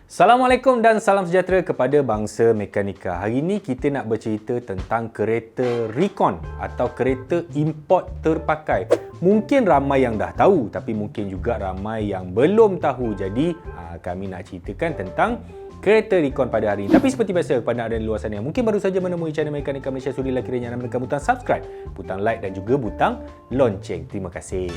Assalamualaikum dan salam sejahtera kepada bangsa mekanika. Hari ini kita nak bercerita tentang kereta Recon atau kereta import terpakai. Mungkin ramai yang dah tahu tapi mungkin juga ramai yang belum tahu. Jadi kami nak ceritakan tentang kereta Recon pada hari ini. Tapi seperti biasa kepada anda di luar sana yang mungkin baru saja menemui channel Mekanika Malaysia, sudilah kiranya anda menekan butang subscribe, butang like dan juga butang lonceng. Terima kasih.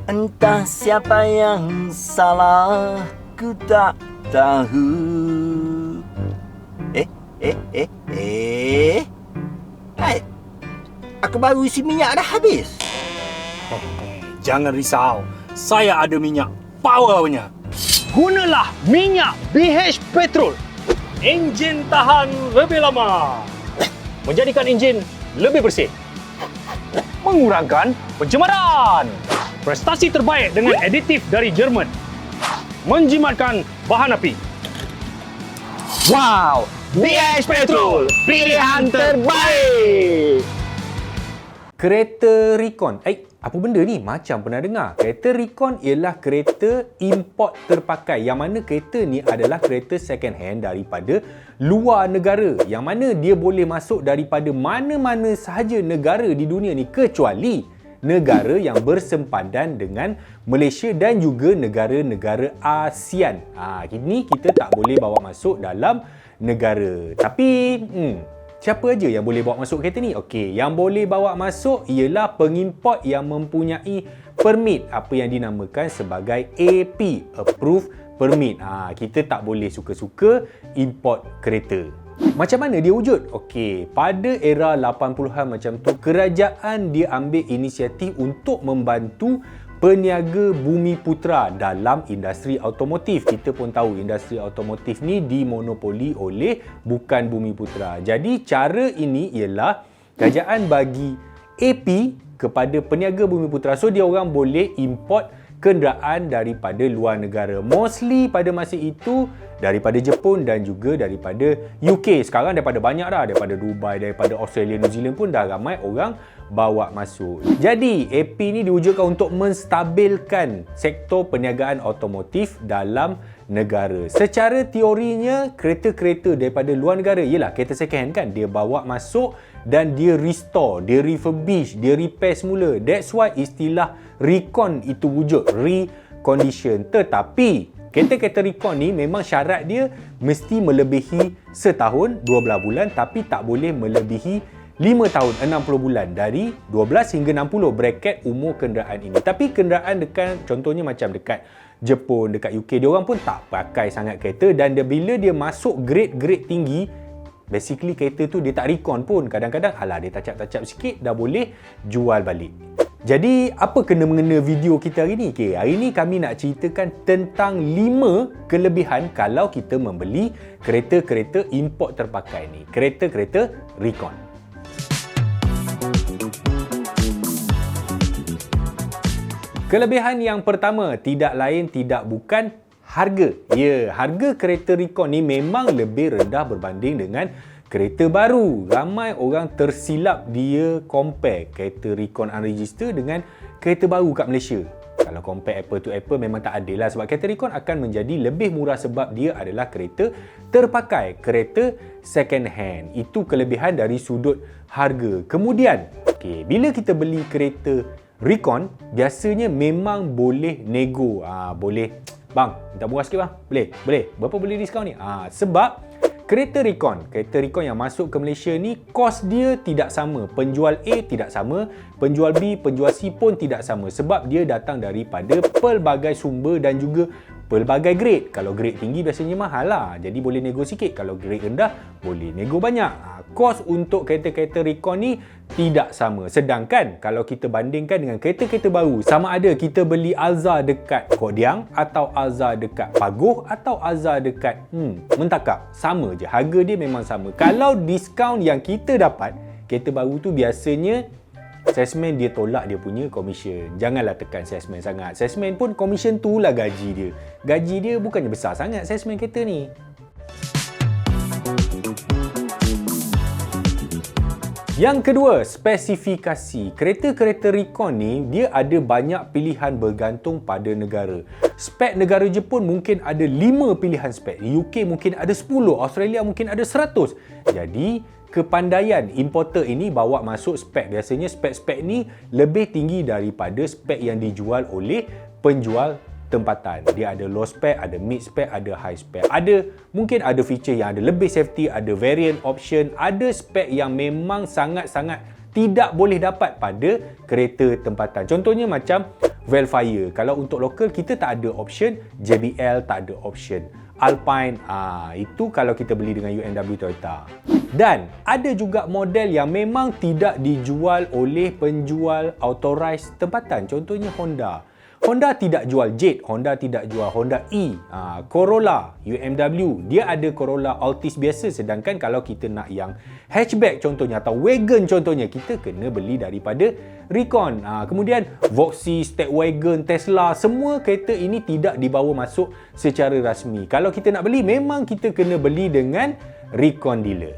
Entah siapa yang salah, ku tak tahu. Hai, aku baru isi minyak dah habis. Jangan risau, saya ada minyak power punya. Gunalah minyak BH Petrol. Enjin tahan lebih lama. Menjadikan enjin lebih bersih. Mengurangkan pencemaran. Prestasi terbaik dengan aditif dari Jerman. Menjimatkan bahan api. Wow, BH Petrol, pilihan terbaik. Kereta Recon. Apa benda ni? Macam pernah dengar. Kereta Recon ialah kereta import terpakai. Yang mana kereta ni adalah kereta second hand daripada luar negara. Yang mana dia boleh masuk daripada mana-mana sahaja negara di dunia ni kecuali negara yang bersempadan dengan Malaysia dan juga negara-negara ASEAN. Ini kita tak boleh bawa masuk dalam negara. Tapi siapa aja yang boleh bawa masuk kereta ni? Okey, yang boleh bawa masuk ialah pengimport yang mempunyai permit, apa yang dinamakan sebagai AP, Approved Permit. Kita tak boleh suka-suka import kereta. Macam mana dia wujud? Okey, pada era 80-an macam tu, kerajaan dia ambil inisiatif untuk membantu peniaga Bumiputera dalam industri automotif. Kita pun tahu industri automotif ni dimonopoli oleh bukan Bumiputera. Jadi cara ini ialah kerajaan bagi AP kepada peniaga Bumiputera. So dia orang boleh import kenderaan daripada luar negara. Mostly pada masa itu daripada Jepun dan juga daripada UK. Sekarang daripada banyak dah, daripada Dubai, daripada Australia, New Zealand pun dah ramai orang bawa masuk. Jadi AP ni diwujudkan untuk menstabilkan sektor perniagaan automotif dalam negara. Secara teorinya, kereta-kereta daripada luar negara, ialah kereta second hand kan, dia bawa masuk dan dia restore, dia refurbish, dia repair semula. That's why istilah Recon itu wujud, recondition. Tetapi kereta-kereta Recon ni memang syarat dia mesti melebihi setahun 12 bulan tapi tak boleh melebihi 5 tahun 60 bulan, dari 12 hingga 60 bracket umur kenderaan ini. Tapi kenderaan dekat, contohnya macam dekat Jepun, dekat UK, dia orang pun tak pakai sangat kereta dan bila dia masuk grade-grade tinggi, basically kereta tu dia tak recon pun. Kadang-kadang dia tacap-tacap sikit dah boleh jual balik. Jadi apa kena-mengena video kita hari ni? Okay, hari ni kami nak ceritakan tentang 5 kelebihan kalau kita membeli kereta-kereta import terpakai ni, kereta-kereta Recon. Kelebihan yang pertama, tidak lain tidak bukan harga. Harga kereta Recon ni memang lebih rendah berbanding dengan kereta baru. Ramai orang tersilap dia compare kereta Recon unregistered dengan kereta baru kat Malaysia. Kalau compare apple to apple memang tak adil lah, sebab kereta Recon akan menjadi lebih murah sebab dia adalah kereta terpakai, kereta second hand. Itu kelebihan dari sudut harga. Kemudian, bila kita beli kereta Recon, biasanya memang boleh nego. Boleh, bang, minta murah sikit bang. Boleh. Berapa boleh diskaun ni? Sebab kereta Recon yang masuk ke Malaysia ni, kos dia tidak sama. Penjual A tidak sama, penjual B, penjual C pun tidak sama. Sebab dia datang daripada pelbagai sumber dan juga pelbagai grade. Kalau grade tinggi biasanya mahal lah, jadi boleh nego sikit. Kalau grade rendah, boleh nego banyak. Kos untuk kereta-kereta Recon ni tidak sama. Sedangkan kalau kita bandingkan dengan kereta-kereta baru, sama ada kita beli Alza dekat Kodiang atau Alza dekat Pagoh atau Alza dekat Mentakap, sama je. Harga dia memang sama. Kalau diskaun yang kita dapat, kereta baru tu biasanya salesman dia tolak dia punya komisen. Janganlah tekan salesman sangat. Salesman pun komisen tu lah gaji dia. Gaji dia bukannya besar sangat salesman kereta ni. Yang kedua, spesifikasi. Kereta-kereta Recon ni, dia ada banyak pilihan bergantung pada negara. Spek negara Jepun mungkin ada 5 pilihan spek. UK mungkin ada 10, Australia mungkin ada 100. Jadi, kepandaian importer ini bawa masuk spek. Biasanya spek-spek ni lebih tinggi daripada spek yang dijual oleh penjual tempatan. Dia ada low spec, ada mid spec, ada high spec. Mungkin ada feature yang ada lebih safety, ada variant option, ada spek yang memang sangat-sangat tidak boleh dapat pada kereta tempatan. Contohnya macam Velfire. Kalau untuk lokal kita tak ada option, JBL tak ada option. Alpine, itu kalau kita beli dengan UNW Toyota. Dan ada juga model yang memang tidak dijual oleh penjual authorized tempatan. Contohnya Honda. Honda tidak jual Jet, Honda tidak jual Honda E, Corolla, UMW, dia ada Corolla Altis biasa, sedangkan kalau kita nak yang hatchback contohnya atau wagon contohnya, kita kena beli daripada Recon. Kemudian Voxy, Stepwagon, Tesla, semua kereta ini tidak dibawa masuk secara rasmi. Kalau kita nak beli, memang kita kena beli dengan Recon dealer.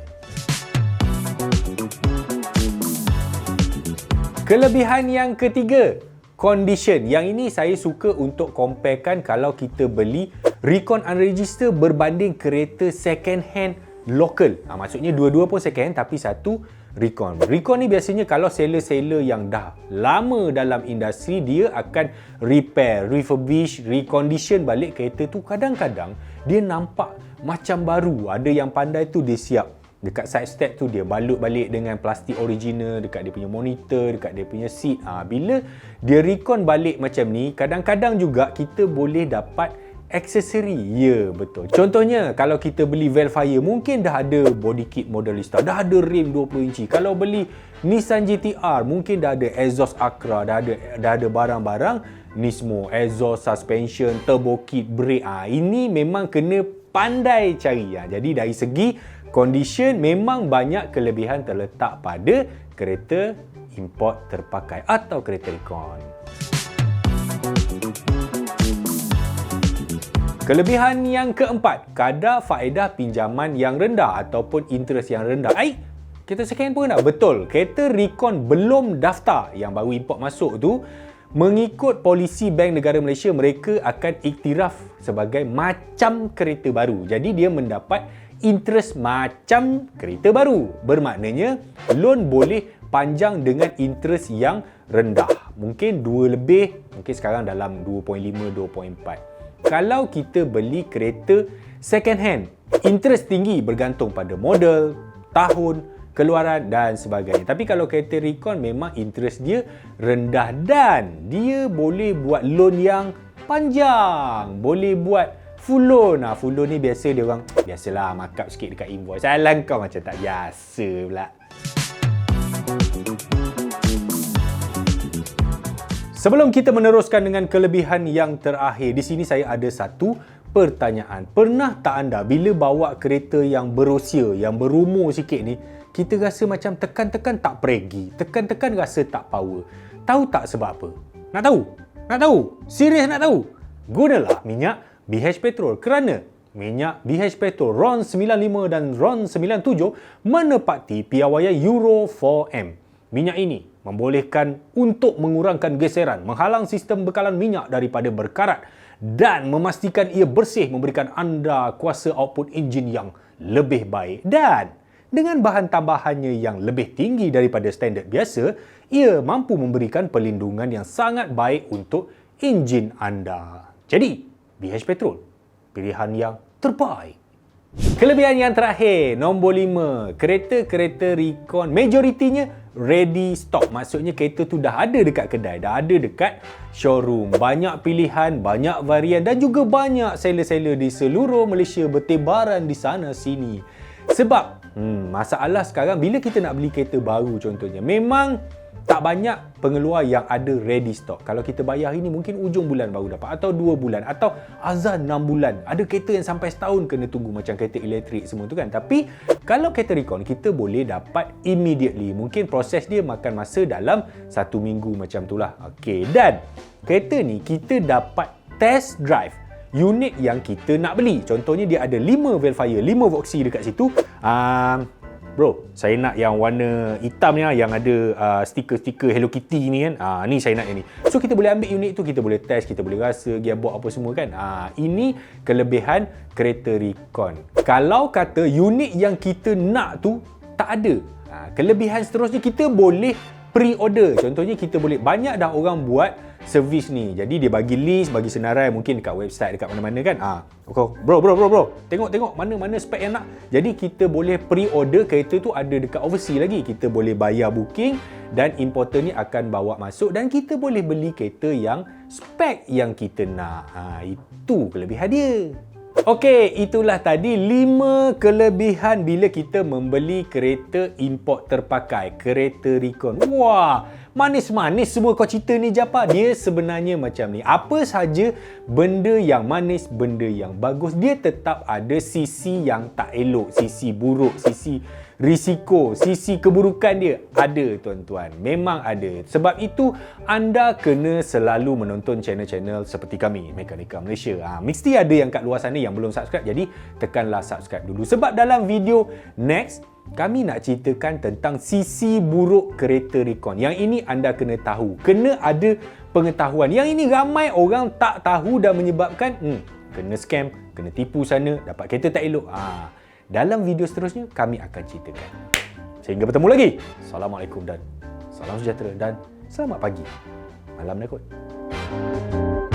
Kelebihan yang ketiga, condition. Yang ini saya suka untuk comparekan kalau kita beli Recon Unregistered berbanding kereta second hand local. Maksudnya dua-dua pun second hand tapi satu Recon. Recon ni biasanya kalau seller-seller yang dah lama dalam industri, dia akan repair, refurbish, recondition balik kereta tu. Kadang-kadang dia nampak macam baru. Ada yang pandai tu dia siap. Dekat side step tu dia balut balik dengan plastik original, dekat dia punya monitor, dekat dia punya seat. Bila dia recon balik macam ni, kadang-kadang juga kita boleh dapat aksesori. Ya, betul. Contohnya, kalau kita beli Velfire, mungkin dah ada body kit Modelista, dah ada rim 20 inci. Kalau beli Nissan GT-R, mungkin dah ada exhaust Acra, dah ada barang-barang Nismo, exhaust, suspension, turbo kit, brake. Ini memang kena pandai cari. Jadi dari segi condition, memang banyak kelebihan terletak pada kereta import terpakai atau kereta Recon. Kelebihan yang keempat, kadar faedah pinjaman yang rendah ataupun interest yang rendah. Kereta second hand pun rendah? Betul. Kereta Recon belum daftar yang baru import masuk tu, mengikut polisi Bank Negara Malaysia, mereka akan iktiraf sebagai macam kereta baru. Jadi dia mendapat interest macam kereta baru. Bermaknanya loan boleh panjang dengan interest yang rendah. Mungkin 2 lebih, mungkin sekarang dalam 2.5, 2.4. Kalau kita beli kereta second hand, interest tinggi bergantung pada model, tahun, keluaran dan sebagainya. Tapi kalau kereta Recon memang interest dia rendah dan dia boleh buat loan yang panjang. Boleh buat full loan. Full loan ni biasa dia orang, biasalah markup sikit dekat invoice. Alah kau macam tak biasa pula. Sebelum kita meneruskan dengan kelebihan yang terakhir, di sini saya ada satu pertanyaan. Pernah tak anda bila bawa kereta yang berusia, yang berumur sikit ni, kita rasa macam tekan-tekan tak pergi, tekan-tekan rasa tak power. Tahu tak sebab apa? Nak tahu? Nak tahu? Serius nak tahu? Gunalah minyak BH Petrol, kerana minyak BH Petrol RON 95 dan RON 97 menepati piawaian Euro 4M. Minyak ini membolehkan untuk mengurangkan geseran, menghalang sistem bekalan minyak daripada berkarat dan memastikan ia bersih, memberikan anda kuasa output enjin yang lebih baik. Dan dengan bahan tambahannya yang lebih tinggi daripada standard biasa, ia mampu memberikan perlindungan yang sangat baik untuk enjin anda. Jadi, BH Petrol, pilihan yang terbaik. Kelebihan yang terakhir, nombor 5. Kereta-kereta Recon, majoritinya ready stock. Maksudnya kereta tu dah ada dekat kedai, dah ada dekat showroom. Banyak pilihan, banyak varian dan juga banyak seller-seller di seluruh Malaysia bertebaran di sana sini. Sebab, masalah sekarang bila kita nak beli kereta baru contohnya, memang tak banyak pengeluar yang ada ready stock. Kalau kita bayar hari ni, mungkin ujung bulan baru dapat, atau 2 bulan, atau azan 6 bulan. Ada kereta yang sampai setahun kena tunggu, macam kereta elektrik semua tu kan. Tapi kalau kereta Recon, kita boleh dapat immediately. Mungkin proses dia makan masa dalam 1 minggu macam tu lah. Okey, dan kereta ni kita dapat test drive unit yang kita nak beli. Contohnya dia ada 5 Velfire, 5 Voxy dekat situ. bro, saya nak yang warna hitamnya yang ada stiker-stiker Hello Kitty ni kan. Ni saya nak yang ni. So kita boleh ambil unit tu, kita boleh test, kita boleh rasa gearbox apa semua kan. Ini kelebihan kereta Recon. Kalau kata unit yang kita nak tu tak ada, kelebihan seterusnya kita boleh pre-order. Contohnya kita boleh, banyak dah orang buat servis ni. Jadi dia bagi list, bagi senarai mungkin dekat website, dekat mana-mana kan. Bro. Tengok mana spek yang nak. Jadi kita boleh pre-order kereta tu, ada dekat overseas lagi. Kita boleh bayar booking dan importer ni akan bawa masuk dan kita boleh beli kereta yang spek yang kita nak. Itu kelebihan dia. Okey, itulah tadi 5 kelebihan bila kita membeli kereta import terpakai, kereta Recon. Wah, manis-manis semua kau cerita ni Japar. Dia sebenarnya macam ni. Apa saja benda yang manis, benda yang bagus, dia tetap ada sisi yang tak elok, sisi buruk, sisi risiko, sisi keburukan dia. Ada tuan-tuan, memang ada. Sebab itu anda kena selalu menonton channel-channel seperti kami, Mekanika Malaysia. Mesti ada yang kat luar sana yang belum subscribe, jadi tekanlah subscribe dulu. Sebab dalam video next, kami nak ceritakan tentang sisi buruk kereta Recon. Yang ini anda kena tahu, kena ada pengetahuan. Yang ini ramai orang tak tahu dan menyebabkan kena scam, kena tipu sana, dapat kereta tak elok. Dalam video seterusnya kami akan ceritakan. Sehingga bertemu lagi. Assalamualaikum dan salam sejahtera dan selamat pagi. Malam dah kot.